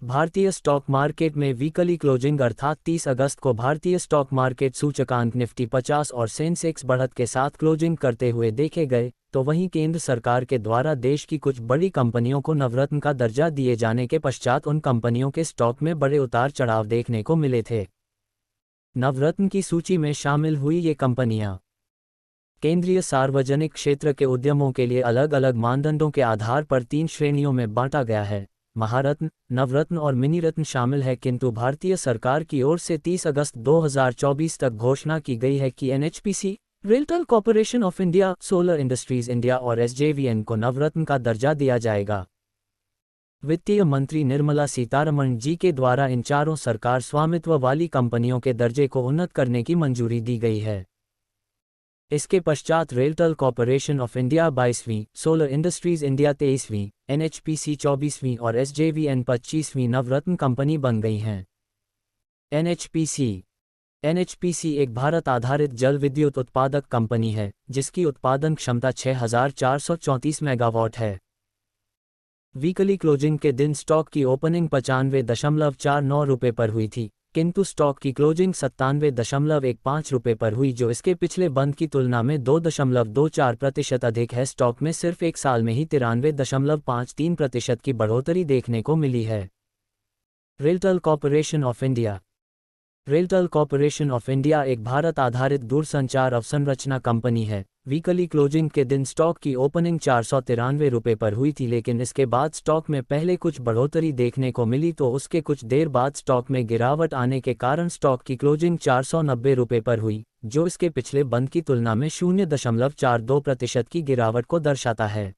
भारतीय stock market में weekly closing अर्थात 30 अगस्त को भारतीय स्टॉक मार्केट सूचकांक निफ्टी 50 और सेंसेक्स बढ़त के साथ क्लोजिंग करते हुए देखे गए, तो वहीं केंद्र सरकार के द्वारा देश की कुछ बड़ी कंपनियों को नवरत्न का दर्जा दिए जाने के पश्चात उन कंपनियों के स्टॉक में बड़े उतार चढ़ाव देखने को मिले थे। नवरत्न की सूची में शामिल हुई ये कंपनियां केंद्रीय सार्वजनिक क्षेत्र के उद्यमों के लिए अलग अलग मानदंडों के आधार पर 3 श्रेणियों में बांटा गया है। महारत्न, नवरत्न और मिनीरत्न शामिल है, किंतु भारतीय सरकार की ओर से 30 अगस्त 2024 तक घोषणा की गई है कि NHPC, RailTel corporation of India, solar industries India और एसजेवीएन को नवरत्न का दर्जा दिया जाएगा। वित्तीय मंत्री निर्मला सीतारमण जी के द्वारा इन चारों सरकार स्वामित्व वाली कंपनियों के दर्जे को उन्नत करने की मंजूरी दी गई है। इसके पश्चात रेलटेल कॉर्पोरेशन ऑफ इंडिया 22वीं, सोलर इंडस्ट्रीज इंडिया 23वीं, एनएचपीसी 24वीं और एसजेवीएन 25वीं नवरत्न कंपनी बन गई हैं। एनएचपीसी एक भारत आधारित जल विद्युत उत्पादक कंपनी है, जिसकी उत्पादन क्षमता 6434 मेगावाट है। वीकली क्लोजिंग के दिन स्टॉक की ओपनिंग 95.49 रुपये पर हुई थी, किंतु स्टॉक की क्लोजिंग 97.15 रुपये पर हुई, जो इसके पिछले बंद की तुलना में 2.24% अधिक है। स्टॉक में सिर्फ एक साल में ही 93.53% की बढ़ोतरी देखने को मिली है। RailTel corporation of India. RailTel corporation of India एक भारत आधारित दूरसंचार अवसंरचना कंपनी है। वीकली क्लोजिंग के दिन स्टॉक की ओपनिंग 493 रुपये पर हुई थी, लेकिन इसके बाद स्टॉक में पहले कुछ बढ़ोतरी देखने को मिली तो उसके कुछ देर बाद स्टॉक में गिरावट आने के कारण स्टॉक की क्लोजिंग 490 रुपये पर हुई, जो इसके पिछले बंद की तुलना में 0.42% की गिरावट को दर्शाता है।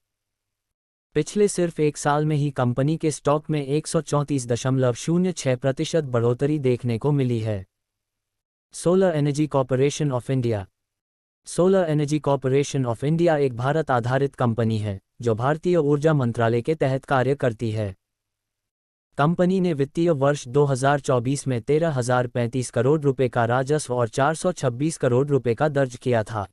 पिछले सिर्फ एक साल में ही कंपनी के स्टॉक में 134.06% बढ़ोतरी देखने को मिली है। Solar energy corporation of India. Solar energy corporation of India एक भारत आधारित कंपनी है, जो भारतीय ऊर्जा मंत्रालय के तहत कार्य करती है। कंपनी ने वित्तीय वर्ष 2024 में 13,035 करोड़ रुपए का राजस्व और 426 करोड़ रुपए का दर्ज किया था।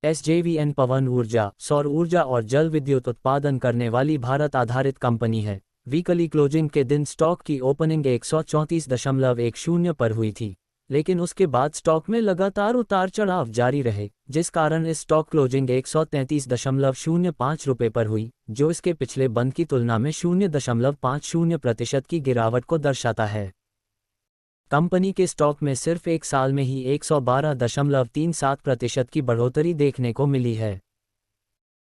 एसजेवीएन पवन ऊर्जा, सौर ऊर्जा और जल विद्युत उत्पादन करने वाली भारत आधारित कंपनी है। वीकली क्लोजिंग के दिन स्टॉक की ओपनिंग 134.10 पर हुई थी, लेकिन उसके बाद स्टॉक में लगातार उतार चढ़ाव जारी रहे, जिस कारण इस स्टॉक क्लोजिंग 133.05 रुपये पर हुई, जो इसके पिछले बंद की तुलना में 0.50% की गिरावट को दर्शाता है। कंपनी के स्टॉक में सिर्फ एक साल में ही 112.37% की बढ़ोतरी देखने को मिली है।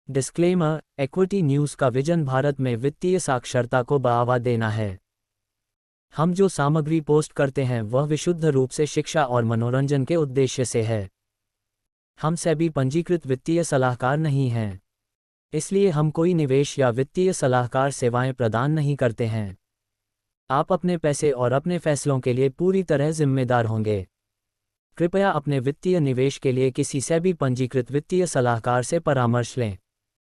डिस्क्लेमर: इक्विटी न्यूज़ का विजन भारत में वित्तीय साक्षरता को बढ़ावा देना है। हम जो सामग्री पोस्ट करते हैं वह विशुद्ध रूप से शिक्षा और मनोरंजन के उद्देश्य से है। हम सेबी पंजीकृत वित्तीय सलाहकार नहीं हैं, इसलिए हम कोई निवेश या वित्तीय सलाहकार सेवाएं प्रदान नहीं करते हैं। आप अपने पैसे और अपने फैसलों के लिए पूरी तरह जिम्मेदार होंगे। कृपया अपने वित्तीय निवेश के लिए किसी सेबी पंजीकृत वित्तीय सलाहकार से परामर्श लें।